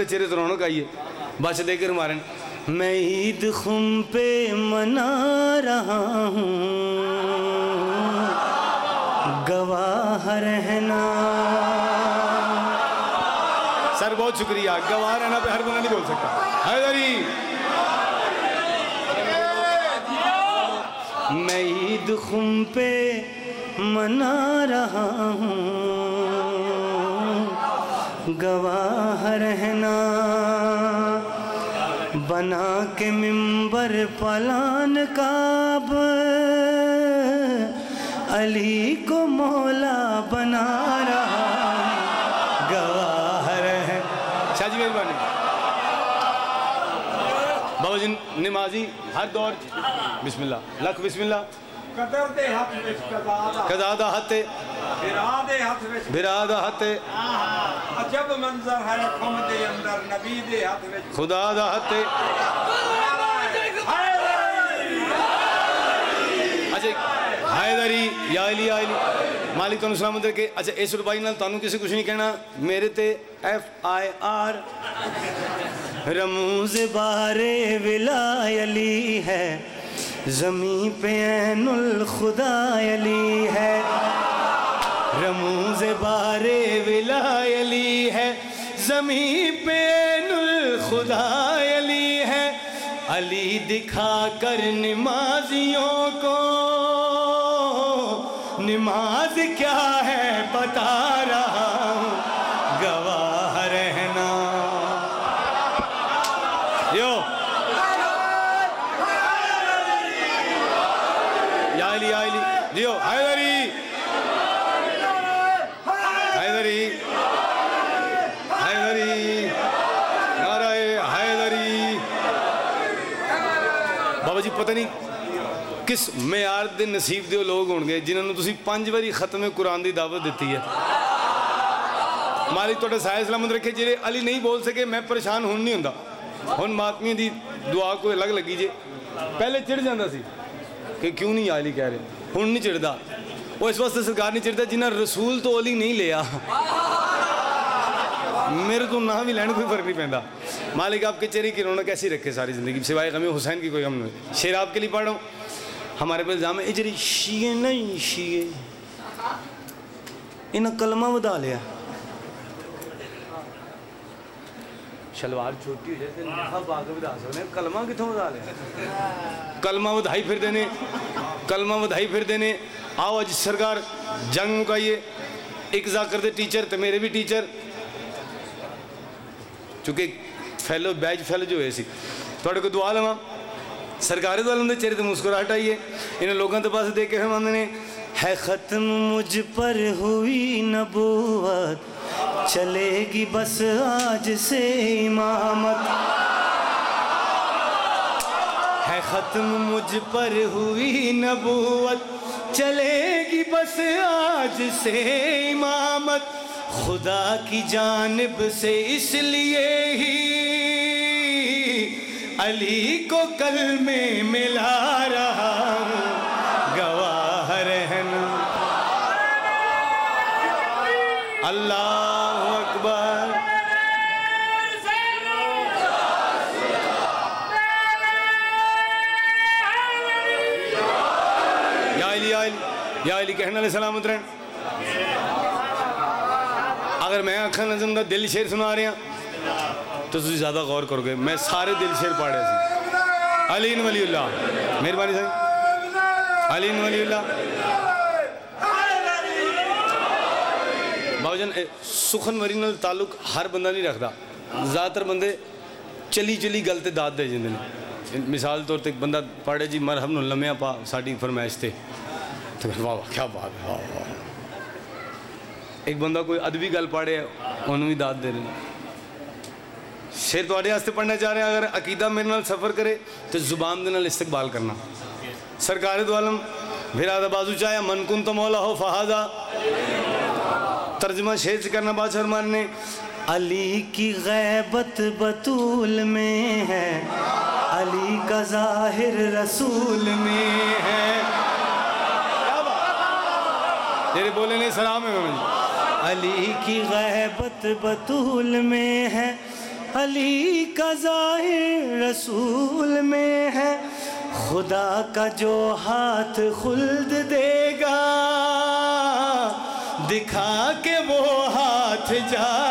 चेहरे तो रौनक आई है, बच देकर मारन। मैं ईद खुम पे मना रहा हूँ, गवाह रहना। सर बहुत शुक्रिया, गवाह रहना पे हर बंदा नहीं बोल सकता। हैदरी मैं ईद खुम पे मना रहा हूँ, गवाह रहना। बना के मिंबर पलान काब, अली को मौला बना रहा, गवाह रहना। शाह जी मेहरबानी। बाबा जी नमाजी हर दौर बिस्मिल्लाह लख बिस्मिल्लाह। कदर दे हथ विच कदादा हते बिरादा हते अजब मंजर है खुम दे अंदर नबी दे हथ विच खुदा दा हते। अच्छा हैदरी या अली मालिक तुहानू सलामत रखे। अच्छा इस रुपाई नाल तुहानू किसी कुछ नहीं कहना, मेरे ते FIR रमूज बारे विलायली है, ज़मीं पे ऐनुल खुदा अली है। रमूज बारे विलायली है, ज़मीं पे ऐनुल खुदा अली है। अली दिखा कर नमाजियों को नमाज क्या है बता रहा हूँ, गवाह रहना। यो या अली दियो हैदरी नाराए हैदरी। बाबा जी पता नहीं किस मेयार दे नसीब दे लोग होंगे जिन्होंने तुसी 5 बारी खत्म कुरान की दावत दी है। मालिक तुहाडा साया सलामत रखे। जेड़े अली नहीं बोल सके मैं परेशान हुण नहीं हुंदा, हुण मातमी दी दुआ कोई अलग लगी जे। पहले चिड़ जांदा सी कि क्यों नहीं अली कह रहे, हुण नहीं चिड़दा। वो इस वास्ते सरकार नहीं चिड़दा जिन्हें रसूल तो अली नहीं लिया, मेरे तो ना भी लैन कोई फर्क नहीं पैंदा। मालिक आपके चेहरे की रौनक कैसी रखे सारी ज़िंदगी, सिवाय गम हुसैन की कोई गम नहीं। शेर आपके लिए पढ़ रहा हूँ। हमारे पे इल्ज़ाम है इजरी शीए नहीं शीए इन्हें कलमा वधा लिया। शलवार छोटी हो जाए तो लिफा पा के वधा सकते, कलमा कितों वधा लिया। कलमा वधाई फिर देने, कलमा वधाई फिर देने। आओ अज सरकार जंग मुकाइए। एक जाकर दे टीचर तो मेरे भी टीचर, चूँकि फैलो बैच फैलो जो है सी थोड़े को दुआ लवा। सरकारी दुआ लंदे चेहरे तो मुस्कुराहट आई है। इन्हें लोगों के पास देख के फरमाते ने है ख़त्म मुझ पर हुई नबूवत, चलेगी बस आज से इमामत। है ख़त्म मुझ पर हुई नबूवत, चलेगी बस आज से इमामत। खुदा की जानिब से इसलिए ही अली को कल में मिला रहा हूँ, गवाह रहना। अल्लाह अकबर। या अली कहना ले सलामत रहन। अगर मैं आखा नज़म का दिल शेर सुना रहा तो तुम ज़्यादा गौर करोगे। मैं सारे दिल शेर पढ़े सी। अली वलीउल्लाह मेहरबानी साहब, अली वलीउल्लाह। बाबूजन सुखन मरी नाल ताल्लुक हर बंदा नहीं रखता। ज़्यादातर बंदे चली चली गल ते दाद दे जांदे ने। मिसाल तौर पर बंदा पढ़े जी मरहम नूं लम्या पा साड़ी फरमाइश ते, तो वाह क्या बात है, वाह वाह। एक बंदा कोई अदबी गल पढ़े उन्होंने भी दाद दे रहे। शेर तुहाडे वास्ते पढ़ना चाह रहे हैं। अगर अकीदा मेरे नाल सफ़र करे तो जुबान दे नाल इस्तकबाल करना। सरकार दो आलम भिरादा बाजू चाया मन कुन तो मौला हो फहादा। तर्जमा शेर से करना बादशाह मारने। अली की गैबत बतूल में है, अली का जाहिर रसूल में है। तेरे बोले नहीं सलाम है। अली की गैबत बतूल में है, अली का ज़ाहिर रसूल में है, खुदा का जो हाथ खुल्द देगा, दिखा के वो हाथ जा